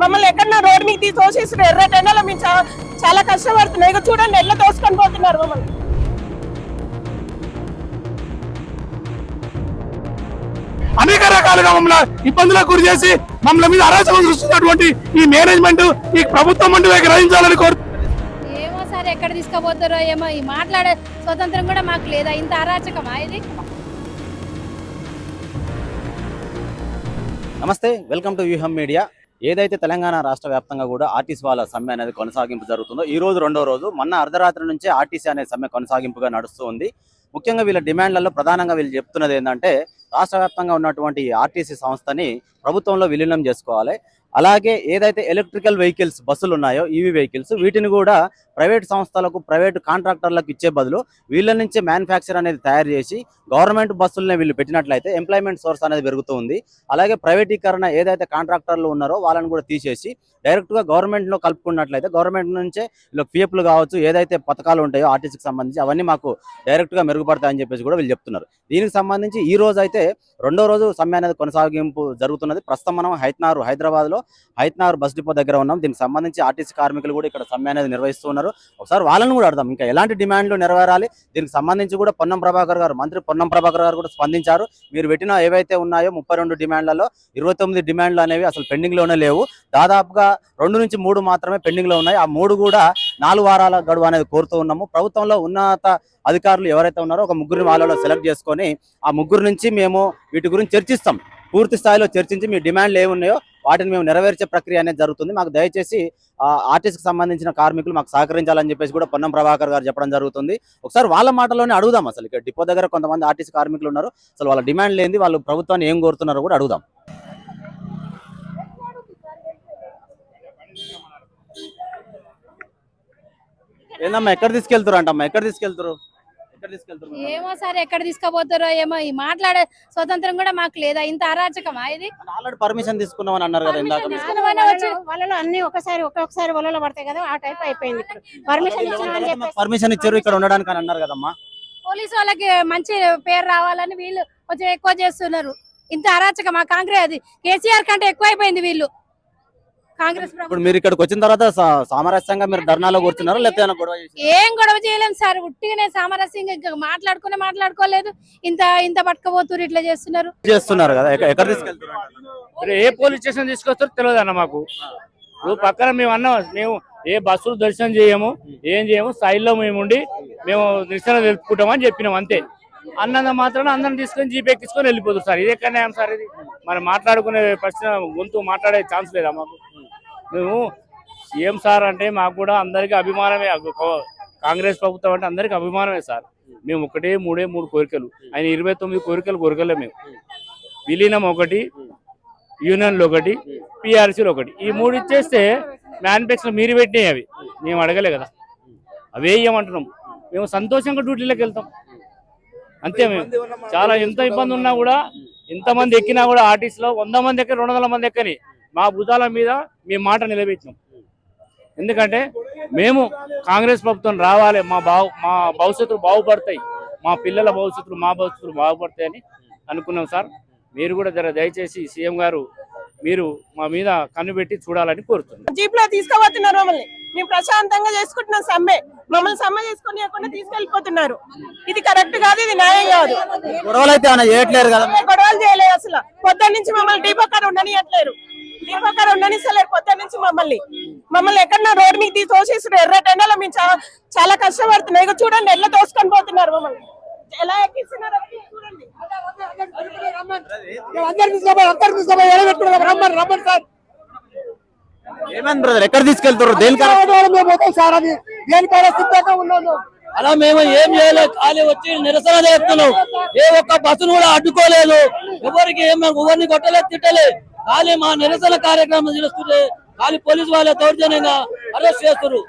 మమ్మల్ని ఎక్కడన్నా రోడ్ మీకు తోసేసిన ఎర్రటెండలో మేము చాలా కష్టపడుతున్నాం. ఇక చూడండి ఎట్లా తోసుకొని పోతున్నారు మమ్మల్ని. అనేక రకాలుగా మమ్మల్ని ఇబ్బందులకు గురి చేసి మమ్మల్ని మీద అరాచకం సృష్టించినటువంటి ఈ మేనేజ్మెంట్ ఈ ప్రభుత్వం అంటే గ్రహించాలని కోరుతున్నాం. ఏమో సార్ ఎక్కడ తీసుకుపోతారో ఏమో, ఈ మాట్లాడే స్వతంత్రం కూడా మాకు లేదా, ఇంత అరాచకమా ఇది? నమస్తే, వెల్కమ్ టు వ్యూహం మీడియా. ఏదైతే తెలంగాణ రాష్ట్ర వ్యాప్తంగా కూడా ఆర్టీసీ వాళ్ళ సమ్మె అనేది కొనసాగింపు జరుగుతుందో ఈ రోజు రెండో రోజు, మొన్న అర్ధరాత్రి నుంచే ఆర్టీసీ అనే సమ్మె కొనసాగింపుగా నడుస్తూ ఉంది. ముఖ్యంగా వీళ్ళ డిమాండ్లలో ప్రధానంగా వీళ్ళు చెప్తున్నది ఏంటంటే రాష్ట్ర వ్యాప్తంగా ఉన్నటువంటి ఆర్టీసీ సంస్థని ప్రభుత్వంలో విలీనం చేసుకోవాలి. అలాగే ఏదైతే ఎలక్ట్రికల్ వెహికల్స్ బస్సులు ఉన్నాయో, ఈవీ వెహికల్స్, వీటిని కూడా ప్రైవేట్ సంస్థలకు, ప్రైవేట్ కాంట్రాక్టర్లకు ఇచ్చే బదులు వీళ్ళ నుంచే మ్యానుఫ్యాక్చర్ అనేది తయారు చేసి గవర్నమెంట్ బస్సులనే వీళ్ళు పెట్టినట్లయితే ఎంప్లాయ్మెంట్ సోర్స్ అనేది పెరుగుతుంది. అలాగే ప్రైవేటీకరణ ఏదైతే కాంట్రాక్టర్లు ఉన్నారో వాళ్ళని కూడా తీసేసి డైరెక్ట్గా గవర్నమెంట్లో కలుపుకున్నట్లయితే గవర్నమెంట్ నుంచే వీళ్ళకి పిఎఫ్లు కావచ్చు, ఏదైతే పథకాలు ఉంటాయో ఆర్టీసీకి సంబంధించి అవన్నీ మాకు డైరెక్ట్గా మెరుగుపడతాయని చెప్పేసి కూడా వీళ్ళు చెప్తున్నారు. దీనికి సంబంధించి ఈ రోజు అయితే రెండో రోజు సమ్మె అనేది కొనసాగింపు జరుగుతున్నది. ప్రస్తుతం మనం హైదరాబాద్లో హైత్నార్ బస్ డిపో దగ్గర ఉన్నాం. దీనికి సంబంధించి ఆర్టీసీ కార్మికులు కూడా ఇక్కడ సమ్మె అనేది నిర్వహిస్తున్నారు. ఒకసారి వాళ్ళని కూడా అర్థం ఇంకా ఎలాంటి డిమాండ్లు నెరవేరాలి, దీనికి సంబంధించి కూడా మంత్రి పొన్నం ప్రభాకర్ గారు కూడా స్పందించారు. మీరు పెట్టిన ఏవైతే ఉన్నాయో 32 డిమాండ్లలో 29 డిమాండ్లు అనేవి అసలు పెండింగ్లోనే లేవు. దాదాపుగా 2 నుంచి 3 మాత్రమే పెండింగ్లో ఉన్నాయి. ఆ 3 కూడా 4 వారాల గడువు అనేది కోరుతూ ఉన్నాము. ప్రభుత్వంలో ఉన్నత అధికారులు ఎవరైతే ఉన్నారో ఒక 3 వాళ్ళలో సెలెక్ట్ చేసుకొని ఆ 3 నుంచి మేము వీటి గురించి చర్చిస్తాం. పూర్తి స్థాయిలో చర్చించి మీ డిమాండ్లు ఏమున్నాయో వాటిని మేము నెరవేర్చే ప్రక్రియ అనేది జరుగుతుంది. మాకు దయచేసి ఆర్టీసీకి సంబంధించిన కార్మికులు మాకు సహకరించాలని చెప్పేసి కూడా పొన్నం ప్రభాకర్ గారు చెప్పడం జరుగుతుంది. ఒకసారి వాళ్ళ మాటలోనే అడుగుదాం. అసలు ఇక్కడ డిపో దగ్గర కొంతమంది ఆర్టీసీ కార్మికులు ఉన్నారు, అసలు వాళ్ళ డిమాండ్లు ఏంది, వాళ్ళు ప్రభుత్వాన్ని ఏం కోరుతున్నారో కూడా అడుగుదాం. ఏందమ్మా ఎక్కడ తీసుకెళ్తారు అంటమ్మా, ఎక్కడ తీసుకెళ్తారు? ఏమో సార్ ఎక్కడ తీసుకుపోతారో ఏమో, ఈ మాట్లాడే స్వతంత్రం కూడా మాకు లేదా, ఇంత అరాచకమా ఇది? ఆల్రెడీ పర్మిషన్ తీసుకున్నామని అన్నారు కదా ఇందాక. వాళ్ళలో అన్ని ఒక్కొక్కసారి వలలో పడతాయి కదా, ఆ టైప్ అయిపోయింది. పర్మిషన్ ఇచ్చారు ఇక్కడ ఉండడానికి అని అన్నారు కదమ్మా. పోలీసు వాళ్ళకి మంచి పేరు రావాలని వీళ్ళు కొంచెం ఎక్కువ చేస్తున్నారు. ఇంత అరాచకమా? కాంగ్రెస్ అది కేసీఆర్ కంటే ఎక్కువ అయిపోయింది వీళ్ళు. కాంగ్రెస్ ఇప్పుడు మీరు ఇక్కడికి వచ్చిన తర్వాత సామరస్యంగా మీరు ధర్నాలో కూర్చున్నారా లేకపోతే గొడవ చేశారా? ఏం గొడవ చేయలేము సార్, ఉట్టిగానే సామరస్యంగా మాట్లాడుకోలేదు. ఇంత పట్టుకపోతున్నారు, ఇట్లా చేస్తున్నారు కదా. ఎక్కడ తీసుకెళ్తున్నారు? ఏ పోలీస్ స్టేషన్ తీసుకొస్తారో తెలియదు అన్న మాకు. ఇప్పుడు పక్కన మేము మేము ఏ బస్సులు దర్శనం చేయము, ఏం చేయము, స్థాయిలో మేము ఉండి మేము నిరసన తెలుపుకుంటామని చెప్పినాం అంతే. అన్నంత మాత్రం అందరం తీసుకొని జీపే ఎక్కించుకొని వెళ్ళిపోతుంది సార్. ఇది ఎక్కడనే సార్, ఇది మనం మాట్లాడుకునే ప్రశ్న గొంతు మాట్లాడే ఛాన్స్ లేదా మాకు? మేము సీఎం సార్ అంటే మాకు కూడా అందరికీ అభిమానమే. కాంగ్రెస్ ప్రభుత్వం అంటే అందరికీ అభిమానమే సార్. మేము మూడే మూడు కోరికలు, ఆయన 29 కోరికలే. మేము విలీనం ఒకటి, యూనియన్లు ఒకటి, పిఆర్సీలు ఒకటి, ఈ 3 ఇచ్చేస్తే మ్యానుఫ్యాక్చర్ మీరు పెట్టినాయి, అవి మేము అడగలే కదా, అవే ఇవ్వమంటున్నాం. మేము సంతోషంగా డ్యూటీలోకి వెళ్తాం అంతే. మేము చాలా ఎంత ఇబ్బంది ఉన్నా కూడా, ఎంతమంది ఎక్కినా కూడా ఆర్టీసీలో 100 మంది ఎక్కని 200 మంది ఎక్కని మా భుజాల మీద మేము మాట నిలబెట్టినాం. ఎందుకంటే మేము కాంగ్రెస్ ప్రభుత్వం రావాలి, మా భవిష్యత్తులు బాగుపడతాయి, మా పిల్లల భవిష్యత్తులు మా భవిష్యత్తులు బాగుపడతాయని అనుకున్నాం సార్. మీరు కూడా దయచేసి సీఎం గారు మీరు మా మీద కన్ను పెట్టి చూడాలని కోరుతున్నాం. జీప్ లో తీసుకుపోతున్నారు మమ్మల్ని, మేము ప్రశాంతంగా చేసుకుంటున్నాం సమ్మె, మమ్మల్ని సమ్మె చేసుకుని తీసుకెళ్లిపోతున్నారు. ఇది కరెక్ట్ కాదు, ఇది న్యాయం కాదు. గొడవలు అయితే చేయట్లేరు కదా, గొడవలు చేయలేదు అసలు. పొద్దున్న నుంచి మమ్మల్ని డిపో కాడ ఉండనియట్లేరు, ఉండనిస్తలేరు. పొద్దున్న నుంచి మమ్మల్ని ఎక్కడన్నా రోడ్ మీకు తోసేసిన ఎర్రటెండలో మేము చాలా కష్టపడుతున్నాం. ఇక చూడండి ఎట్లా తోసుకొని పోతున్నారు మమ్మల్ని, ఎలా ఎక్కిస్తున్నారు చూడండి. ఏమైంది బ్రదర్, ఎక్కడ తీసుకెళ్తారు? అలా మేము ఏం చేయలేదు, ఖాళీ వచ్చి నిరసన చేస్తున్నాం. ఏ ఒక్క బస్సును కూడా అడ్డుకోలేదు, ఎవరిని కొట్టలేదు, తిట్టలేదు. ఖాళీ మా నిరసన కార్యక్రమం చేస్తుంటే ఖాళీ పోలీసు వాళ్ళే దౌర్జన్యంగా అరెస్ట్ చేస్తున్నారు.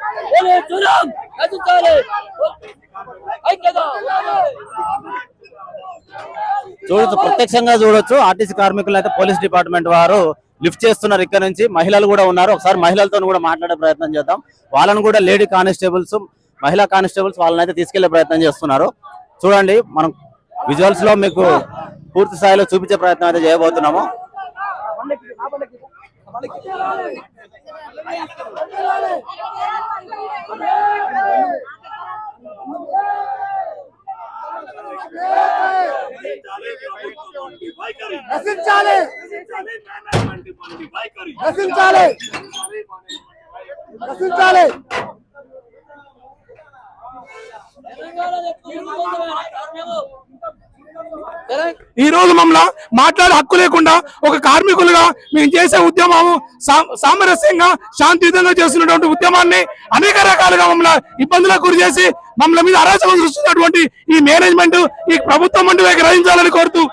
చూడొచ్చు, ప్రత్యక్షంగా చూడొచ్చు. ఆర్టీసీ కార్మికులు అయితే పోలీస్ డిపార్ట్మెంట్ వారు లిఫ్ట్ చేస్తున్నారు. ఇక్కడ నుంచి మహిళలు కూడా ఉన్నారు. ఒకసారి మహిళలతో కూడా మాట్లాడే ప్రయత్నం చేద్దాం. వాళ్ళను కూడా లేడీ కానిస్టేబుల్స్, మహిళా కానిస్టేబుల్స్ వాళ్ళని అయితే తీసుకెళ్లే ప్రయత్నం చేస్తున్నారు. చూడండి, మనం విజువల్స్ లో మీకు పూర్తి స్థాయిలో చూపించే ప్రయత్నం అయితే చేయబోతున్నాము. నశించాలి నశించాలి నశించాలి. ఈ రోజు మమ్మల్ని మాట్లాడే హక్కు లేకుండా ఒక కార్మికులుగా మేము చేసే ఉద్యమము సామరస్యంగా శాంతియుతంగా చేస్తున్నటువంటి ఉద్యమాన్ని అనేక రకాలుగా మమ్మల్ని ఇబ్బందులకు గురి చేసి మమ్మల్ని మీద అరాచకం సృష్టించినటువంటి ఈ మేనేజ్మెంట్ ఈ ప్రభుత్వం గ్రహించాలని కోరుతూ